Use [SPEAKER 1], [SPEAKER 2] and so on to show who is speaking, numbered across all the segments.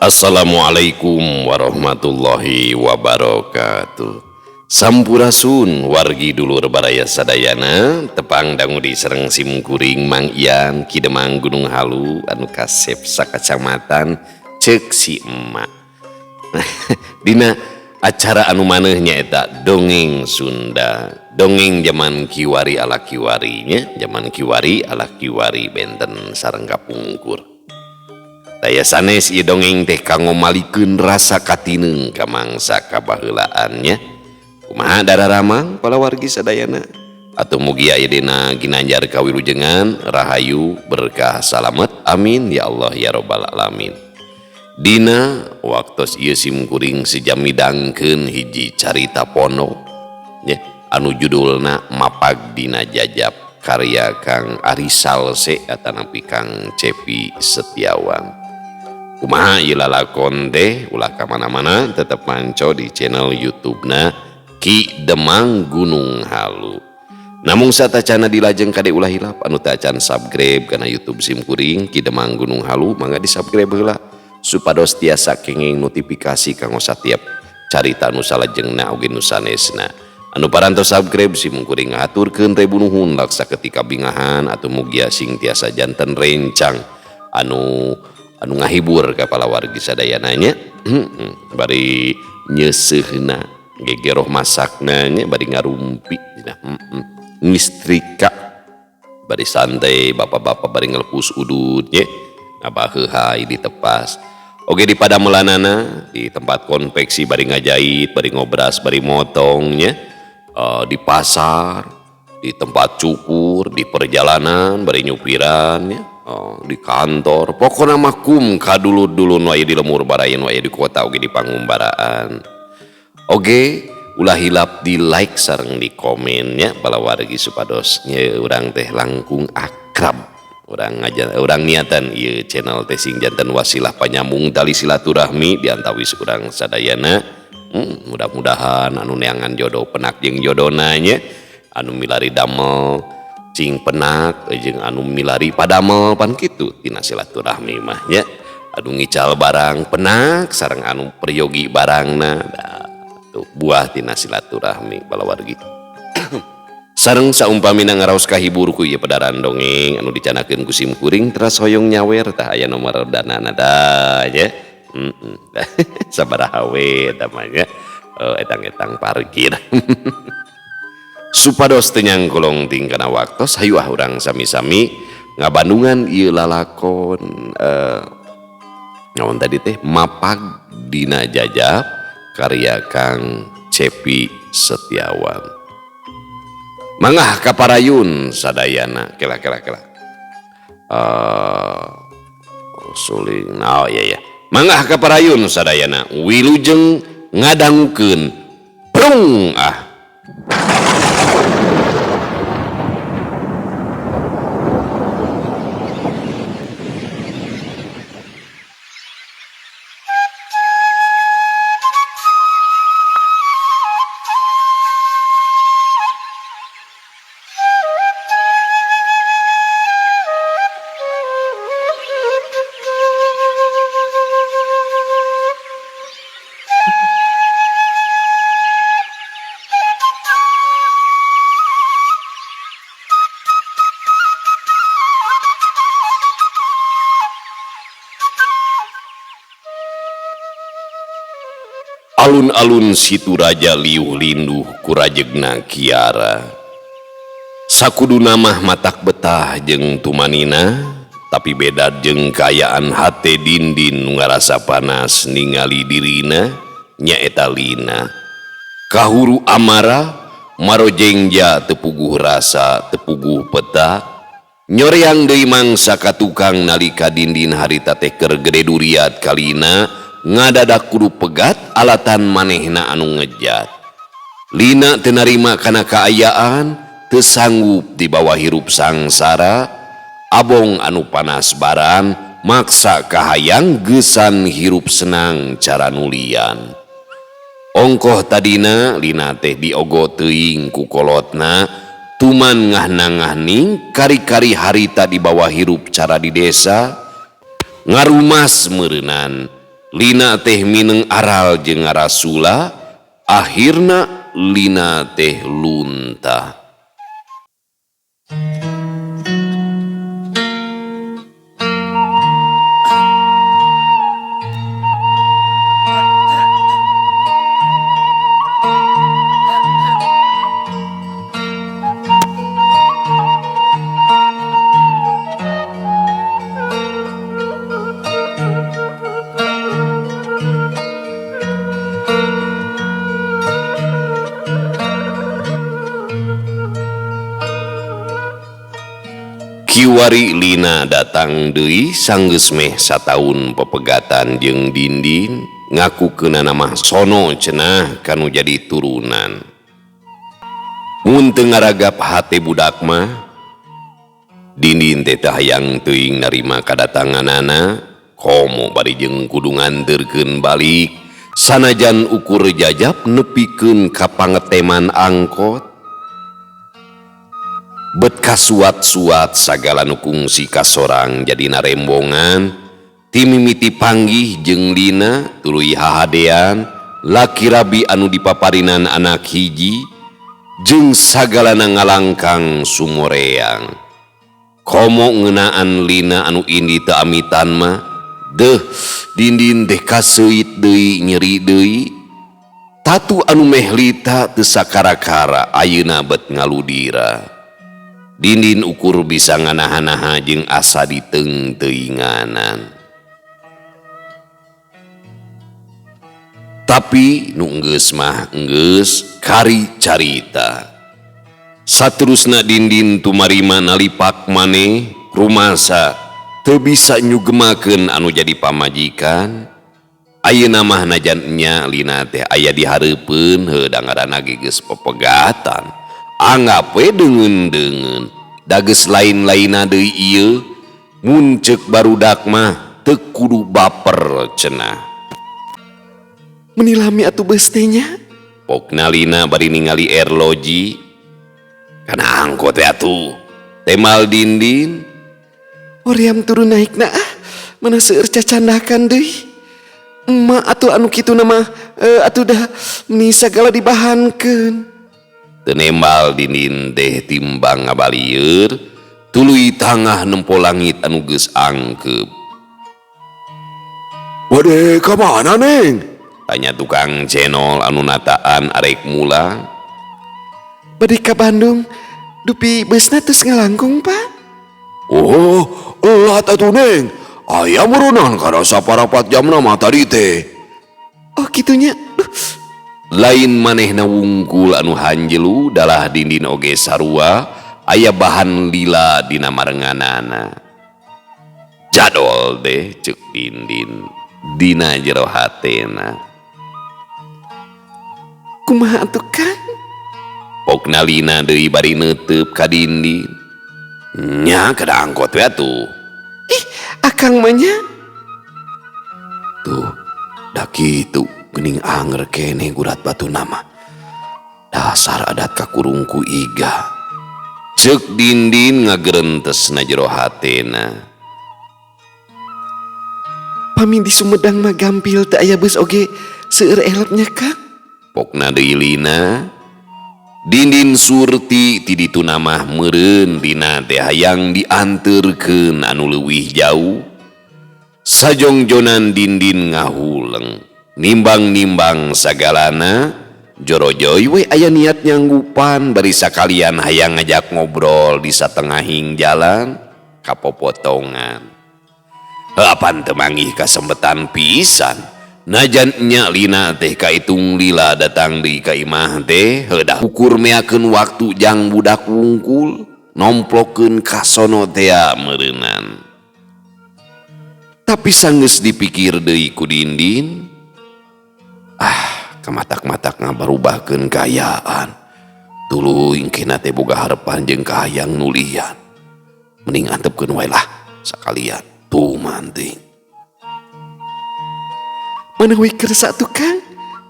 [SPEAKER 1] Assalamualaikum warahmatullahi wabarakatuh. Sampurasun wargi dulur baraya sadayana tepang dangu di Sereng Simkuring Mang Ian Kidemang Gunung Halu anu kasep sakacamatan cek si emak. Dina acara anu manehnya eta dongeng Sunda, dongeng zaman kiwari ala kiwarinya, zaman kiwari ala kiwari benten sareng kapungkur. Daya sanes ieu dongeng teh kanggo malikeun rasa katineng ka mangsa kabaheulaannya. Kumaha dararamang pala wargi sadayana? Atuh mugi aya dina ginanjar kawilujengan, rahayu, berkah, salamet. Amin ya Allah ya rabbal alamin. Dina waktos ieu simkuring sejam midangkeun hiji carita pono nya anu judulna Mapag Dina Jajab karya Kang Ari Salse atanapi Kang Cepi Setiawan. Kumaha ieu lalakon teh ulah ka mana-mana tetep manco di channel YouTube-na Ki Demang Gunung Halu. Namung satacana dilajeng kade ulah hilap anu teu acan subscribe kana YouTube simkuring Ki Demang Gunung Halu mangga di-subscribe heula supados tiasa kenging notifikasi kanggo satiap carita anu salajengna oge nu sanesna. Anu parantos subscribe simkuring ngaturkeun rebu nuhun laksa ketika bingahan atuh mugia sing tiasa janten rencang anu ngahibur ka pala wargi sadayana nya. Bari nyeuseuna gegeroh masakna nya bari ngarumpi ngistrika bari santai bapak-bapak bari ngelepus udud nya ngabaheuhai ditepas oge di padamelanana di tempat konveksi bari ngajait bari ngobras bari motong nya di pasar di tempat cukur di perjalanan bari nyupiran nya di kantor pokokna makum kadulu-dulu nu aya di lemur baraya nu aya di kota oge di pangumbaraan oge ulah hilap di like sareng di komennya bala wargi supados nya urang teh langkung akrab urang niatan ieu channel teh sing janten wasilah panyambung tali silaturahmi di antawis urang sadayana. Mudah-mudahan anu neangan jodoh penak jeung jodona nya anu milari damel cing penak jeung anu milari padamel pan kitu tina silaturahmi mah nya anu ngical barang penak sareng anu peryogi barangna tuh buah tina silaturahmi bala wargi. Sareng saumpamina ngaraos kahibur ku ieu pedaran dongeng anu dicanakeun ku simkuring teras hoyong nyawer tah aya nomor danana da nya. Sabaraha we eta mah nya etang-etang parkir. Supados teu nyangkolong tingkana waktos hayu urang sami-sami ngabandungan ieu lalakon naon tadi teh Mapag Dina Jajab karya Kang Cepi Setiawan. Mangah kaparayun sadayana kela suling nah iya mangah kaparayun sadayana wilujeng ngadangukeun prung alun-alun situ raja liuh linduh ku rajegna kiara sakuduna mah matak betah jeung tumanina tapi beda jeung kayaan hate dindin nu ngarasa panas ningali dirina nyaeta lina kahuru amara marojengja tepuguh rasa tepuguh peta nyoreang deui mangsa ka tukang nalika dindin harita teh keur gede duriat kalina ngadadak kudu pegat alatan manehna anu ngejat. Lina teu narima kana kaayaan teu sanggup di bawah hirup sangsara abong anu panas baran maksa kahayang geusan hirup senang cara nulian. Ongkoh tadina Lina teh diogo teuing ku kolotna tuman ngah-ngahning kari-kari harita di bawah hirup cara di desa ngarumas meureunnan Lina teh mineng aral jeung ngarasula, akhirna Lina teh luntah. Kiwari Lina datang deui sanggeus meh sataun pepegatan jeung Dindin ngakukeunana mah sono cenah kanu jadi turunan. Mun teu ngaragap hate budak mah Dindin teh hayang teuing narima kadatanganana, komo bari jeung kudu nganterkeun balik sanajan ukur jajab nepikeun ka pangeteman angkot. Bet kasuat-suat sagala nu kungsi kasorang jadi narembongan, timimiti panggih jeung Lina tuluy hahadean laki rabi anu dipaparinan anak hiji jeung sagalana ngalangkang sumoreang. Komo ngeunaan Lina anu indi teu amitan mah, deuh Dindin teh kaseuit deui nyeri deui. Tatu anu meh lita teu sakara-kara ayeuna bet ngaludira. Dindin ukur bisa nganaha-naha jeung asa diteung-teuinganan. Tapi nu enggeus mah enggeus kari carita. Saterusna Dindin tumarima nalipak maneh rumasa teu bisa nyugemakeun anu jadi pamajikan. Ayeuna mah najan nya Lina teh aya di hareupeun heudangaranna geus pepegatan. Anggap we deungeun-deungeun dageus lain-laina deui ieu, mun ceuk barudak mah teu kudu baper cenah.
[SPEAKER 2] Menilami atuh beus teh nya?
[SPEAKER 1] Pokna Lina bari ningali erloji. Kana angkot teh atuh. Temal Dindin.
[SPEAKER 2] Hoream turun naikna mana seueur cacandakan deui. Emak atuh anu kituna mah atuh dah meni sagala dibahankeun.
[SPEAKER 1] Teu nembal Dindin teh timbang ngabalieur, tuluy tangah nempo langit anu geus angkeup.
[SPEAKER 2] Wade ka mana Neng?
[SPEAKER 1] Tanya tukang cenol anu nataan arek mulang.
[SPEAKER 2] Bade ka Bandung, dupi beusna tos ngalangkung Pak.
[SPEAKER 3] Oh, elat atuh Neng. Aya murunan kana saparapat jamna mah tadi teh.
[SPEAKER 2] Oh kitunya.
[SPEAKER 1] Lain manehna wungkul anu hanjelu dalah Dindin oge sarua aya bahan lila dina marenganana. Jadol deh ceuk Dindin dina jero hatena.
[SPEAKER 2] Kumaha atuh Kang?
[SPEAKER 1] Pokna Lina deui bari neuteup ka Dindin. Nya kada angkot we atuh.
[SPEAKER 2] Ih, akang mah nya.
[SPEAKER 3] Tuh, da kitu geuning anger keneh gurat batu nama. Dasar adat kakurungku iga.
[SPEAKER 1] Ceuk Dindin ngagerentesna jero hatena.
[SPEAKER 2] Pami di Sumedang mah gampil teu aya beus oge seueur elepnya Kang.
[SPEAKER 1] Pokna deui Lina. Dindin surti ti ditu namah meureun Lina teh hayang dianterkeun anu leuwih jauh. Sajongjonan Dindin ngahuleng, nimbang-nimbang sagalana, jorojoy we aya niat nyanggupan bari sakalian hayang ngajak ngobrol di satengahing jalan kapopotongan. Apan teu manggih kasempetan pisan. Najan nya Lina teh kaitung lila datang deui ka imah teh heudah ukur meakeun waktu jang budak wungkul nomplokeun ka sono teh meureunan. Tapi sanggeus dipikir deui ku Dindin, kamatak-matak ngabarubahkeun gayaan. Tuluy engkena teh boga harepan jeung kahayang nulian. Mending antepkeun wae lah sakalian tuh manting.
[SPEAKER 2] Mana we kersa atuh Kang?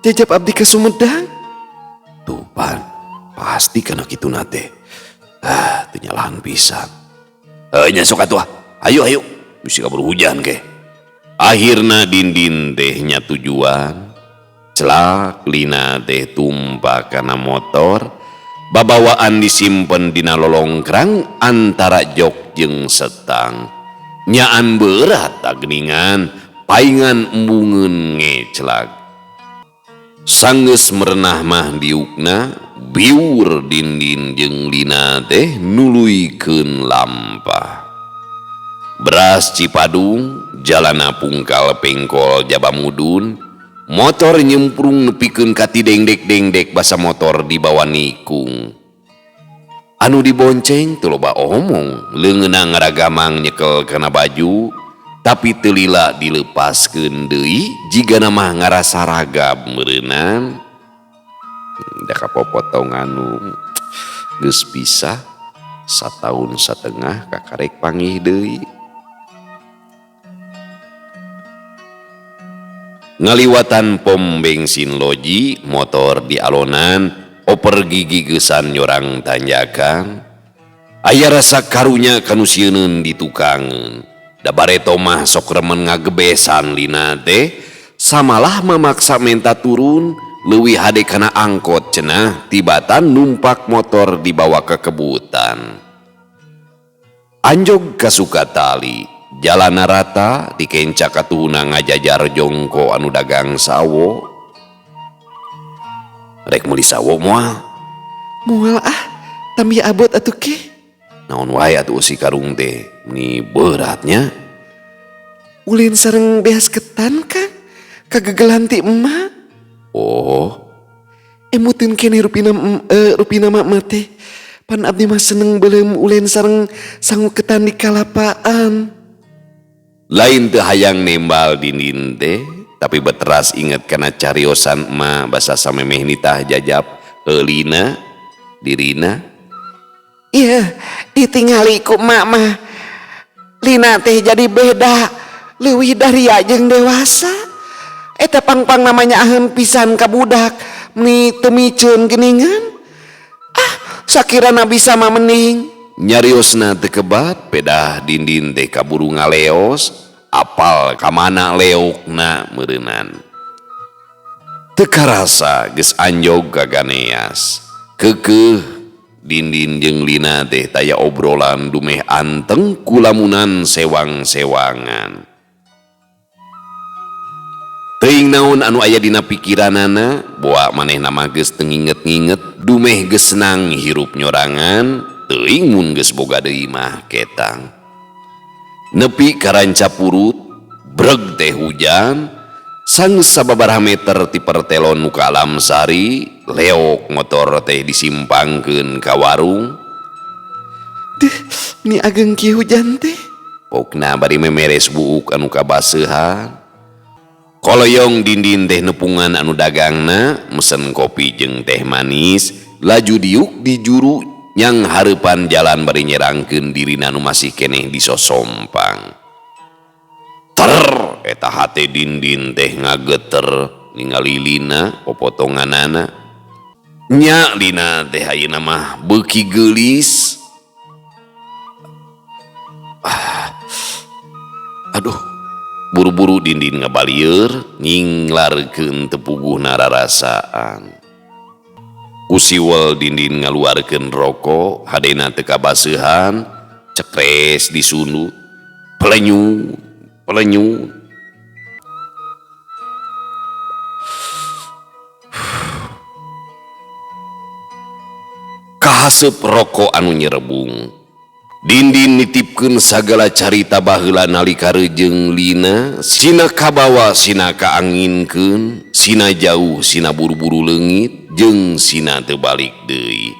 [SPEAKER 2] Jajab abdi ka Sumedang.
[SPEAKER 3] Tuh pan, pasti kana kituna teh. Teu nyalahan pisan.
[SPEAKER 1] Nya sok atuh. Ayo, bisi kabur hujan ke. Akhirna Dindin teh nya tujuan. Celak lina teh tumpah kana motor, babawaan disimpen dina lolongkrang antara jok jeung setang. Nyaan berat tak geningan, paingan embungeun ngecelak. Sanggeus merenah mah diukna, biur Dindin jeung lina teh nuluykeun lampah. Beras Cipadung, jalana pungkal pengkol Jabamudun, motor nyemprung nepikeun ka ti dengdek-dengdek basa motor di bawah nikung. Anu dibonceng teu loba omong, leungeunna ngaragamang nyekel kana baju, tapi teu lila dilepaskeun deui jigana mah ngarasa ragab meureunnan. Da kapopotong anu geus pisah 1,5 tahun kakarek panggih deui. Ngaliwatan pom bensin loji, motor di alonan, oper gigi geusan nyorang tanjakan. Aya rasa karunya kanu sieunun di tukangeun. Da bareto mah sok remen ngagebesan lina teh, samalah memaksa menta turun, leuwih hade kana angkot cenah, tibatan numpak motor dibawa ke kebutan. Anjog kasuka tali, jalana rata dikenca katuhuna ngajajar jongko anu dagang sawo. Rek meuli sawo moal.
[SPEAKER 2] Moal tambi abot atuh ke.
[SPEAKER 1] Naon wae atuh si karung teh, ni beratnya.
[SPEAKER 2] Ulin sareng beas ketan kan, kagegelan ti emak.
[SPEAKER 1] Oh,
[SPEAKER 2] Emutin kene rupina mak teh. Pan abdi mah seneng beuleum ulin sareng sangu ketan di kalapaan.
[SPEAKER 1] lain teu hayang nembal Dindin teh, tapi beteras inget kana cariosan emak basa samemeh nitah jajab eulina dirina.
[SPEAKER 2] Iya, ditingali ku emak mah. Lina teh jadi beda, leuwih dari ajeng dewasa. Eta pangpang namanya ahem pisan ka budak, meni teu micun geuningan. Sakirana bisa mah mending.
[SPEAKER 1] Nyariosna teu kebat, pedah Dindin teh kaburu ngaleos, apal kamana leokna meureunnan. Teu karasa geus anjog gaganeas. Keukeuh Dindin jeung lina teh taya obrolan dumeh anteng kulamunan sewang-sewangan. Teuing naon anu aya dina pikiranana, boa manehna mah geus teu nginget-nginget, dumeh geus senang hirup nyorangan, teuing mun geus boga deui mah ketang. Nepi ka ranca purut, breg teh hujan, sanggeus sababaraha meter ti pertelon nu ka Alam Sari, leok motor teh disimpangkeun ka warung.
[SPEAKER 2] Deh, ni ageng kieu hujan teh.
[SPEAKER 1] Pokna bari memeres buuk anu kabaseuhan. Koloyong Dindin teh nepungan anu dagangna, mesen kopi jeung teh manis, laju diuk di juru yang hareupan jalan bari nyerangkeun dirina nu masih keneh disosompang. Ter eta hate Dindin teh ngageter ningali lina popotonganana. Nya lina teh ayeuna mah beuki geulis. Aduh, buru-buru Dindin ngabalieur nginglarkeun tepuguhna rarasaan. Kusiwel Dindin ngaluarkeun rokok, hadena teu kabaseuhan, cepres disundut, pelenyu. Kahaseup rokok anu nyerebung. Dindin nitipkeun sagala carita baheula nalika reujeng lina, sina kabawa sina kaanginkeun, sina jauh sina buru-buru leungit, jeung sina teu balik deui.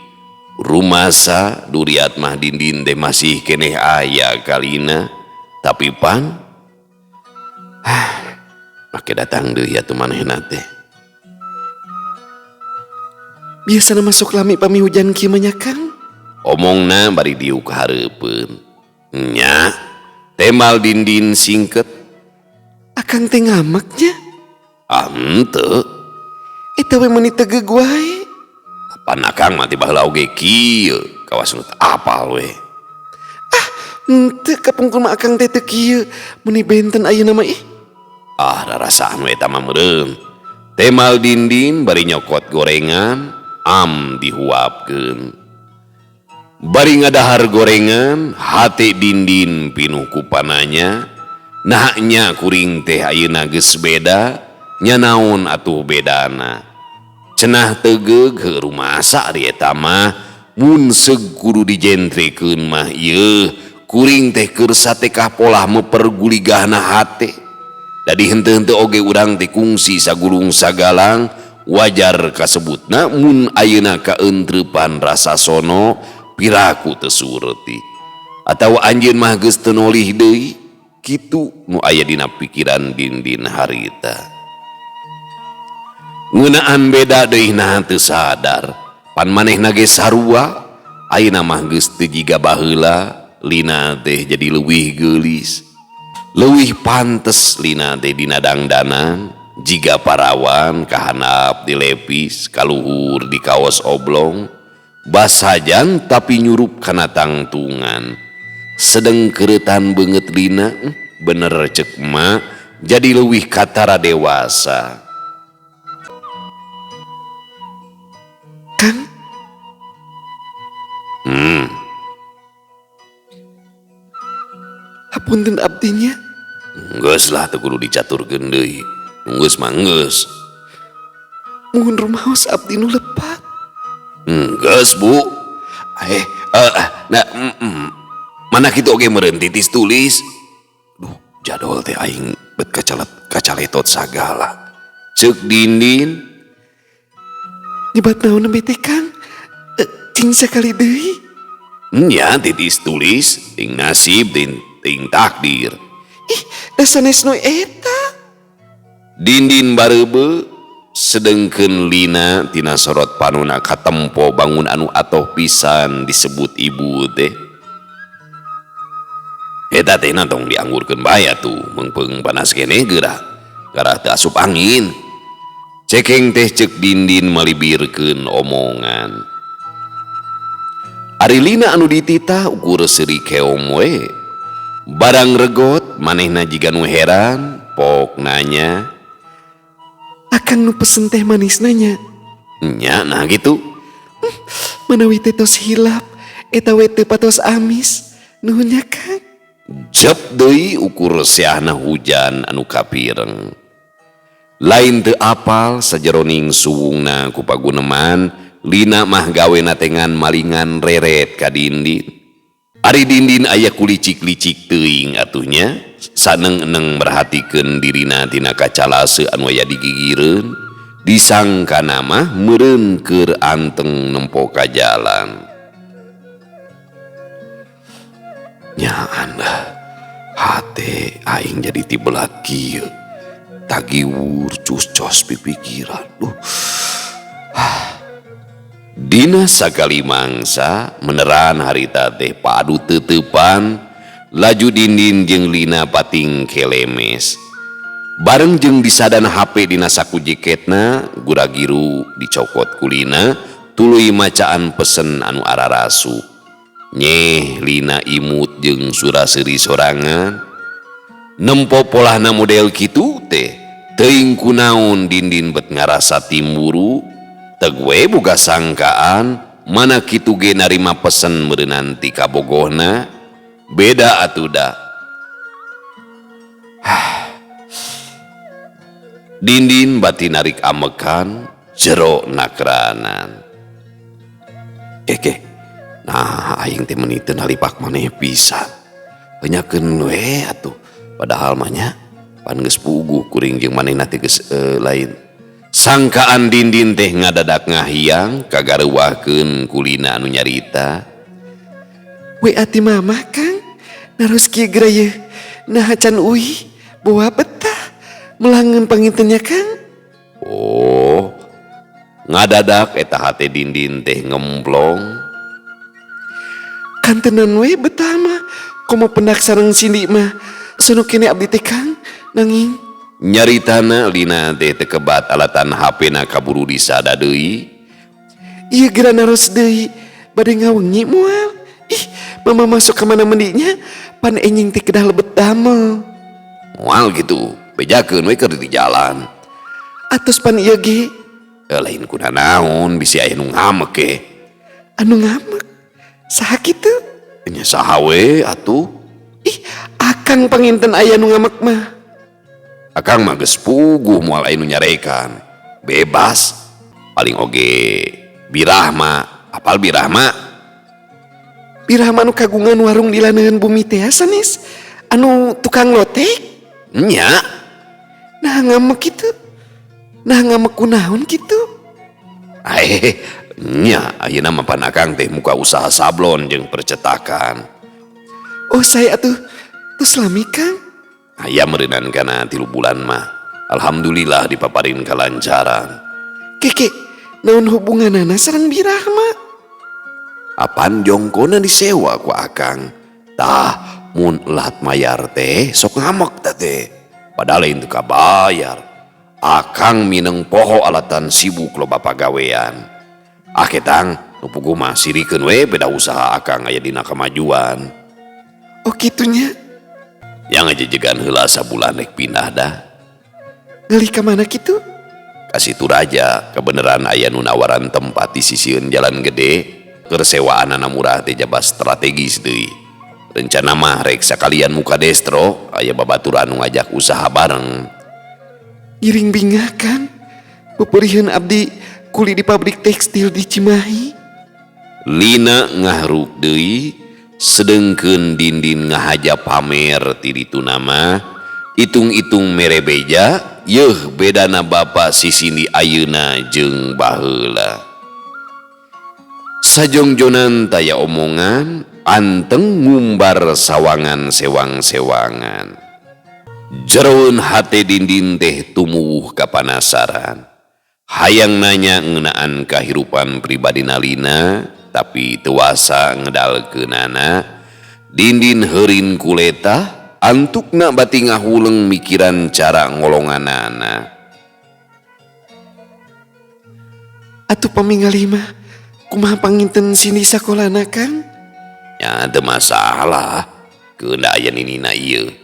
[SPEAKER 1] Rumasa duriat mah Dindin teh masih keneh aya kalina, tapi pan make datang deui atuh manehna teh.
[SPEAKER 2] Biasana masuk lami pami hujan kieu mah nya Kang.
[SPEAKER 1] Omongna bari diuk hareupeun. Nya, temal Dindin singket.
[SPEAKER 2] Akang teh ngamaknya.
[SPEAKER 1] Henteu.
[SPEAKER 2] Eta we meuni tegeg wae.
[SPEAKER 1] Pan akang mah ti baheula oge kieu, kawas nu apal we.
[SPEAKER 2] Henteu kapungkur mah akang teh teu kieu, meuni benten ayeuna mah ih.
[SPEAKER 1] Rasaan we eta mah meureun. Temal Dindin bari nyokot gorengan, dihuapkeun. Bari ngadahar gorengan, hate Dindin pinuh ku pananya. Nahnya kuring teh ayeuna geus beda, nya naon atuh bedana. Cenah tegeug heureum masa ari eta mah mun seug kudu dijentrekeun mah ieu kuring teh keur satekah polah meperguligahna hate. Dadi henteu-henteu oge urang teh kungsi sagulung sagalang wajar kasebutna mun ayeuna kaentrepan rasa sono piraku teu surti. Atawa anjeun mah geus teu nolih deui. Kitu nu aya dina pikiran Dindin harita. Ngeunaan beda deui nah teu sadar. Pan manehna ge sarua, ayeuna mah geus teu jiga baheula, lina teh jadi leuwih geulis. Leuwih pantes lina teh dina dangdanan, jiga parawan kahandap dilepis, kaluhur di kaos oblong, basajan tapi nyurup kana tangtungan. Sedeng keretan banget lina, bener cek emak, jadi leuwih katara dewasa.
[SPEAKER 2] Kang, hapunten abdinya.
[SPEAKER 1] Geus lah teu kudu dicaturkeun deui. Geus mah geus.
[SPEAKER 2] Muhun rumaos abdi nu lepat.
[SPEAKER 1] Geus Bu. Mana kitu oge meureun titis tulis. Duh, jadol teh aing bet kacaletot sagala. Ceuk Dindin.
[SPEAKER 2] Nyebat naon teh Kang? Cing sakali deui.
[SPEAKER 1] Nya titis tulis ting nasib ting takdir.
[SPEAKER 2] Ih, da sanes nu eta.
[SPEAKER 1] Dindin bareube sedengkeun lina tina sorot panuna katempo bangun anu atoh pisan disebut ibu teh. Eta teh tong dianggurkeun bae atuh meungpeung panas keneh geura garah teu asup angin. Cekeng teh ceuk Dindin malibirkeun omongan. Ari lina anu dititah ukur seuri keom we. Barang regot manehna jiga nu heran, pok nanya.
[SPEAKER 2] Akang nu pesen teh manis nanya.
[SPEAKER 1] Nya nah gitu.
[SPEAKER 2] Manawi teh tos hilap, eta we teu patos amis. Nuhun nya Kang.
[SPEAKER 1] Jep deui ukur seahna hujan anu kapireng. Lain teu apal sajeroning suwungna ku paguneman, lina mah gawena tengan malingan reret ka Dindin. Ari Dindin aya kulicik-licik teuing atuhnya, saneng-eneng merhatikeun dirina tina kacalase anu aya digigireun, disangkana mah meureun keur anteng nempo ka jalan. Nyaan hate aing jadi tibelat kieu tagiwur cus-cos pipikiran. Dina sakali mangsa meneran harita teh padu teutepan laju Dindin jeung lina pating kelemes. Bareng jeung disadan HP dina saku jaketna gura-giru dicokot kulina tuluy macaan pesen anu ararasu. Nyeh lina imut jeung suraseuri sorangan. Nempo polahna model kitu teh teuing kunaon Dindin bet ngarasa timburu. Teu we boga sangkaan mana kitu ge narima pesen meureunnan ti kabogohna. Beda atuh da. Dindin bati narik amekan jero nakranan. Nah aing teh meuni teu nalipak maneh pisan. Banyakeun we atuh. Padahal mah nya pan geus puguh kuring jeung manehna teh geus lain. Sangkaan Dindin teh ngadadak ngahiang kagareuwahkeun kulina anu nyarita.
[SPEAKER 2] We ati mamah Kang, narus kieu gerayeuh. Nah can uih bawa betah melangeun pangintennya Kang.
[SPEAKER 1] Oh, ngadadak eta hate Dindin teh ngemplong.
[SPEAKER 2] Kantenan we betah mah, komo pendak sareng Cindy mah. Sono kene abdi teh Kang, nanging
[SPEAKER 1] Nyaritana lina teh teu kebat alatan HP-na kaburu disada deui.
[SPEAKER 2] ieu geura naros deui bade ngawengi moal. Ih, mama masuk ke mana mendinya pan enjing teh kedah lebet damel.
[SPEAKER 1] Moal gitu,
[SPEAKER 3] bejakeun we keur di jalan.
[SPEAKER 2] Atos pan ieu ge
[SPEAKER 3] Lain kuna naon bisi aya nu ngamek ke.
[SPEAKER 2] anu ngamek. Saha kitu?
[SPEAKER 3] Nya saha we atuh?
[SPEAKER 2] Ih, akang panginten aya nu ngamek mah.
[SPEAKER 3] Akang mah geus puguh moal aya nu nyarekan. Bebas. Paling oge birah mah, apal birah mah?
[SPEAKER 2] Birah mah anu kagungan warung di lanehan bumi teh sanes. Anu tukang lotek.
[SPEAKER 3] Nya,
[SPEAKER 2] Nah ngamek kitu. Nah ngamek kunaon kitu?
[SPEAKER 3] nya ayeuna mah pan akang teh muka usaha sablon jeung percetakan.
[SPEAKER 2] Oh saya atuh tos lami Kang.
[SPEAKER 3] Aya meureunan kana 3 bulan mah. Alhamdulillah dipaparin kalancaran.
[SPEAKER 2] Keke, naon hubunganana sareng birah mah?
[SPEAKER 3] Apan jongkona disewa ku akang. Tah mun lat mayar teh sok ngamek tah teh. Padahal itu kabayar. Akang mineng poho alatan sibuk loba pagawean. Ketang nu puguh mah sirikeun we beda usaha akang aya dina kamajuan.
[SPEAKER 2] Oh kitunya.
[SPEAKER 3] Yang ngajejegan heula sabulan rek pindah dah.
[SPEAKER 2] Ngali ka mana kitu?
[SPEAKER 3] Kasih Turaja kebeneran aya nu nawaran tempat di sisieun jalan gede keur sewaanana murah teh jaba strategis deui. Rencana mah rek sakalian muka destro aya babaturan nu ngajak usaha bareng.
[SPEAKER 2] Giring bingah kan? Peperiheun abdi kuli di pabrik tekstil di Cimahi.
[SPEAKER 3] Lina ngahruk deui sedengkeun Dindin ngahaja pamer ti ditu nama itung-itung mere beja yeuh bedana bapa sisindi ayeuna jeung baheula. Sajongjonan taya omongan anteng ngumbar sawangan sewang-sewangan. Jeroun hate Dindin teh tumuwuh kapanasaran. Hayang nanya ngeunaan kahirupan pribadina Lina, tapi teuwasa ngedalkeunana. Dindin heurin kuleta, antukna bati ngahuleng mikiran cara ngolonganana.
[SPEAKER 2] Atuh pamingali mah kumaha panginten sini sakolana Kang?
[SPEAKER 3] Ya teu masalah, keunda aya ninina ieu.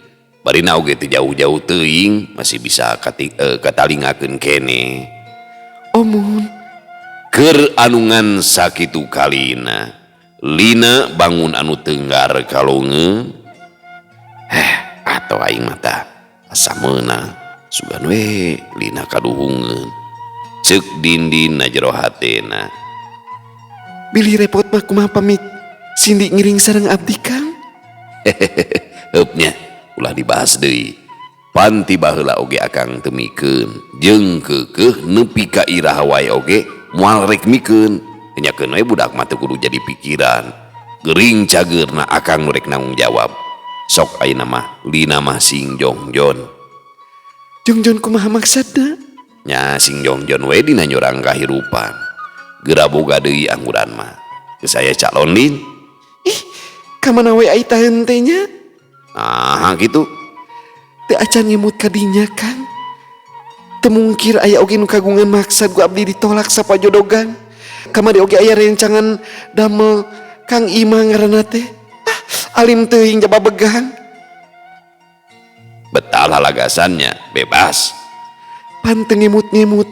[SPEAKER 3] Barina oge teu jauh-jauh teuing, masih bisa katalingakeun kene.
[SPEAKER 2] Omun.
[SPEAKER 3] Keur anungan sakitu kalina, Lina bangun anu tenggar kalongeun. Atau aing mata asa meunang sugan we Lina kaduhungeun. Ceuk Dindin na jero hatena.
[SPEAKER 2] Bilih repot mah kumaha pamit Sindi ngiring sareng abdi Kang?
[SPEAKER 3] Heupnya ulah dibahas deui. Panti baheula oge akang teu mikeun jeung keukeuh nepi ka iraha wae oge moal rek mikeun. Nyakeun we budak mah teu kudu jadi pikiran. Geuring cageurna akang nu rek nanggung jawab. Sok ayeuna mah Lina mah sing jongjon.
[SPEAKER 2] Jongjon kumaha maksudna?
[SPEAKER 3] Nya sing jongjon we dina nyorang kahirupan. Geura boga deui angguran mah. Geus aya calon Lin.
[SPEAKER 2] Ih, kamana we ai taheun teh nya?
[SPEAKER 3] Nah gitu.
[SPEAKER 2] Teu acan ngemut ka dinya Kang. Teu mungkir aya oge nu kagungan maksad ku abdi ditolak sapajodogan. Kamari oge aya rencangan damel Kang Ima ngaranna teh. Alim teuing jaba begang.
[SPEAKER 3] Betal halagasannya, bebas.
[SPEAKER 2] Pan teu ngemut-ngemut.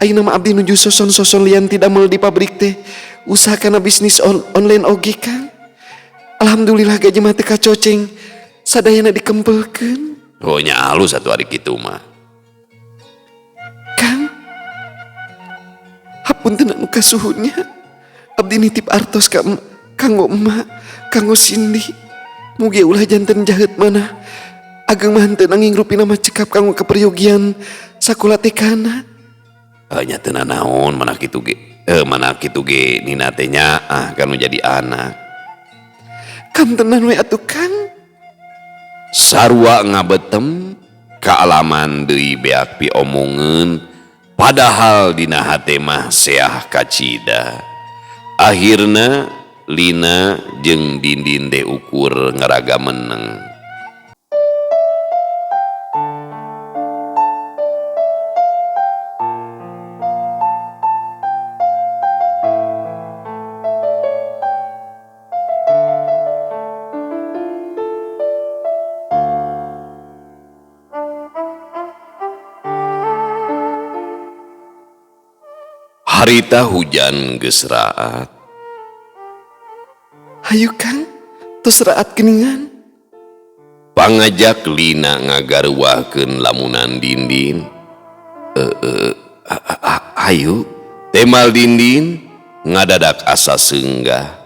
[SPEAKER 2] Ayeuna mah abdi nuju soson-soson lian ti damel di pabrik teh. Usahakanna bisnis online oge Kang. Alhamdulillah gaji mah teu kacoceng. Sadayana dikempelkeun.
[SPEAKER 3] Oh nya halus satu hari kitu mah.
[SPEAKER 2] Kang, hapunten anu kasuhunnya. Abdi nitip artos ka kanggo emak, kanggo Sindi. Mugi ulah janten jaheut mana. Ageng mah henteu nanging rupina mah cekap kanggo keperyogian sakola tekana.
[SPEAKER 3] Nya teu naon mana kitu ge nina teh nyaah kanu jadi anak.
[SPEAKER 2] Kantenan we atuh Kang.
[SPEAKER 3] Sarua ngabetem kaalaman deui beak piomongeun padahal dina hate mah seah kacida. Akhirna Lina jeung Dindin teh ukur ngaraga meneng. Harita hujan geus raat.
[SPEAKER 2] Hayu Kang, tos raat geningan.
[SPEAKER 3] Pangajak Lina ngagarwahkeun lamunan Dindin. Ayo, temal Dindin ngadadak asa seunggah.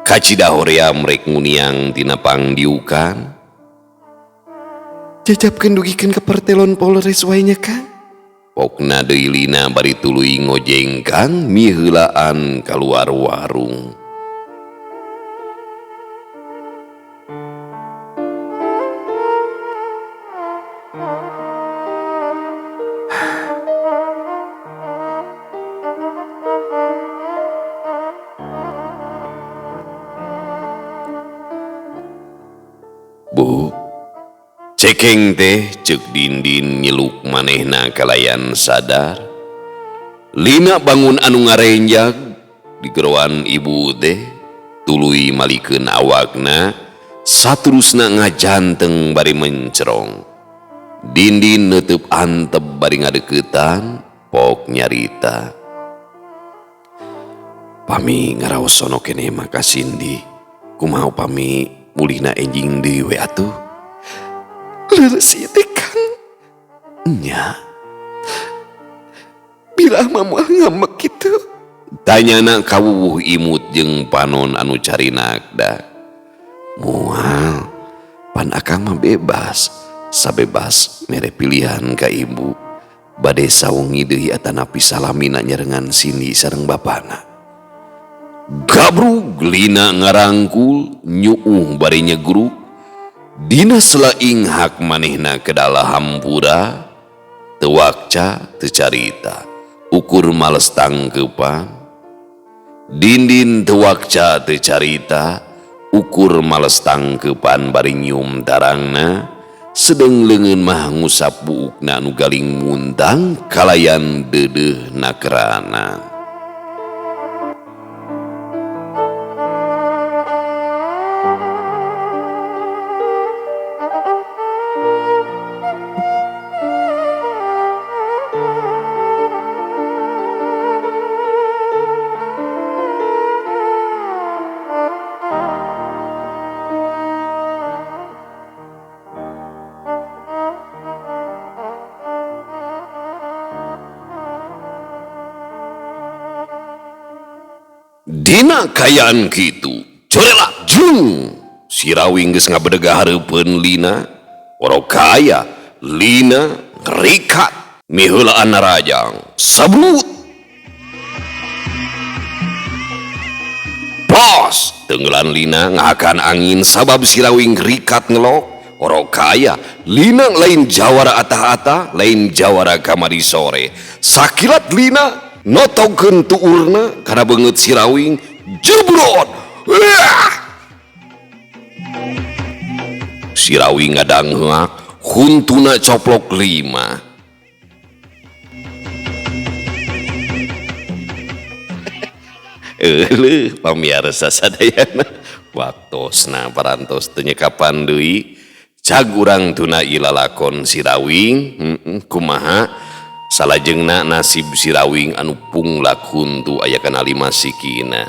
[SPEAKER 3] Kacida hoream rek nguniang tina pangdiukan.
[SPEAKER 2] Jajabkeun dugikeun ka pertelon Polres wae nya Kang.
[SPEAKER 3] Pokna deui Lina bari tuluy ngojengkang mie heulaan kaluar warung. Bu, cekeng teh cek Dindin nyeluk manehna kalayan sadar. Lina bangun anu ngarenjag di geroan ibu teh tuluy malikeun awakna saterusna ngajanteng bari mencerong. Dindin neuteub antep bari ngadeuketan pok nyarita. Pami ngaraos sono keneh mah ka Cindy. Kumaha pami mulihna enjing deui we atuh.
[SPEAKER 2] Leres ieu teh Kang.
[SPEAKER 3] Nya,
[SPEAKER 2] Bilah mah moal ngambek kitu.
[SPEAKER 3] tanyana kawuwuh imut jeung panon anu carinagda. Moal, pan akang mah bebas, sabebas mere pilihan ka ibu. Bade sawengi deui atanapi salamina nyarengan Cindy sareng bapana. Gabrug Lina ngarangkul nyuuh bari nyegruk. Dina selaing hak manehna kedala hampura. Teu wakca teu carita, ukur males tangkeupan. Dindin teu wakca teu carita, ukur males tangkeupan bari nyium tarangna. Sedeng leungeun mah ngusap buukna anu galing muntang kalayan deudeuh nakerana. Dina kayaan kitu, corela jung. Si Rawing geus ngabedegah hareupeun Lina. Orokaya Lina rikat miheulaan narajang sablut. Bos, tenggelan Lina ngahakan angin sabab si Rawing rikat ngelok. Orokaya Lina lain jawara atah-atah, lain jawara kamari sore. Sakilat Lina notongkeun tuurna kana beungeut si Rawing jebrot. Si Rawing ngadangheak huntuna coplok 5. Eueuh pamiarsa sadayana waktosna parantos teu nyekapan deui. Cag urang tuna ilalakon si Rawing. Kumaha salajengna nasib si Rawing anu punglak huntu aya kana 5 sikina.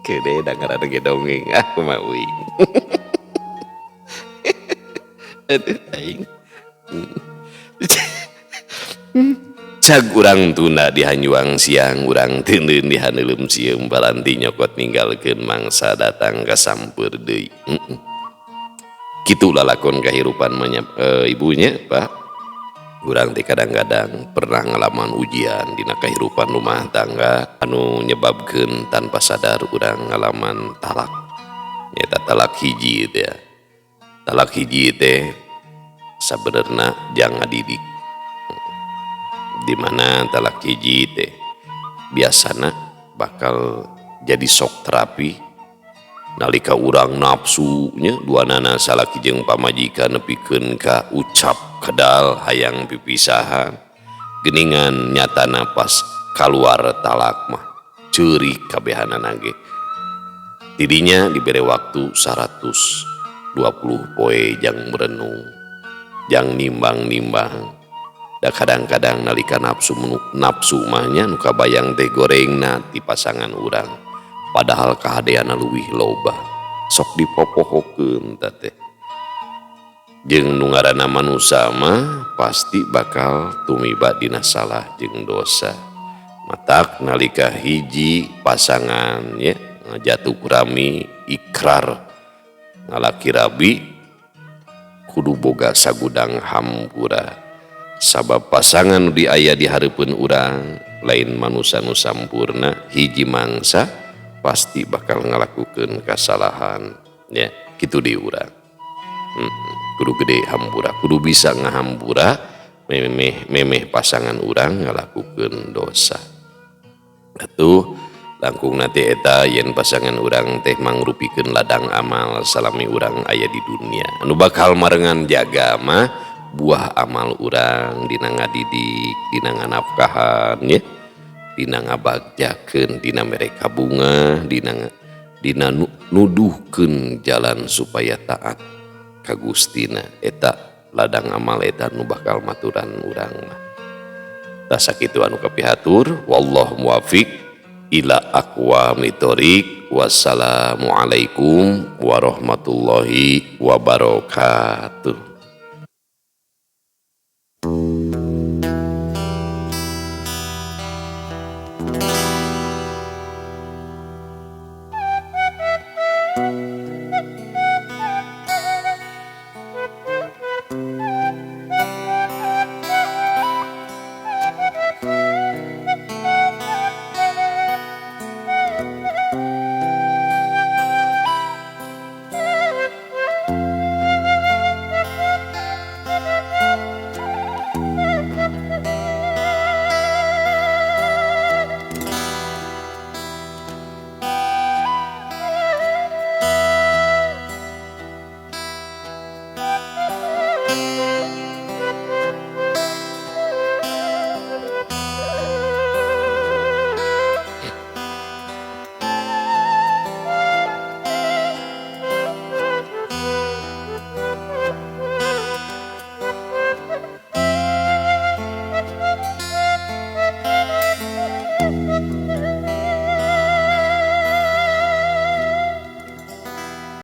[SPEAKER 3] Kede dangaran ge dongeng kumaha uing. Aduh aing. Cag urang tuna dihanyuang siang, urang teuneun dihaneulem sieum baranti nyokot ninggalkeun mangsa datang ka sampeur deui. Kitu lalakon kahirupan ibunya, Pak. Urang teh kadang-kadang pernah ngalaman ujian dina kahirupan rumah tangga anu nyebabkeun tanpa sadar urang ngalaman talak. Nyata talak hiji teh. Talak hiji teh sabenerna jang ngadidik. Di mana talak hiji teh biasana bakal jadi sok terapi nalika urang nafsunya duanana salaki jeung pamajikan nepikeun ka ucap kedal hayang pipisahan geuningan nyatana pas kaluar talak mah ceurik kabehanana ge. Tidinya dibere waktu 120 poe jang merenung jang nimbang-nimbang
[SPEAKER 1] Da kadang-kadang nalika nafsu mahnya nu kabayang teh gorengna ti pasangan urang padahal kahadeana leuwih loba sok dipopohokeun teh jeung nu ngaranna manusia mah pasti bakal tumiba dina salah jeung dosa. Matak nalika hiji pasangan ya jatuh kurami ikrar ngalaki rabi kudu boga sagudang hampura sabab pasangan nu aya di hareupeun urang lain manusia nu sampurna hiji mangsa pasti bakal ngalakukeun kasalahan ya kitu di urang. Kudu gede hampura kudu bisa ngahampura memeh pasangan urang ngalakukeun dosa. Atuh langkung nanti eta yen pasangan urang teh mangrupikeun ladang amal salami urang aya di dunia anu bakal marengan jaga mah buah amal urang dina ngadidik dina nganafkahan ya dina ngabagjakeun dina mere kabunga dina nuduhkeun jalan supaya taat ka Gustina eta ladang amal eta nu bakal maturan urang mah. Tah sakitu anu kapihatur wallahu muwaffiq ila aqwamit thoriq. Wassalamualaikum warahmatullahi wabarakatuh.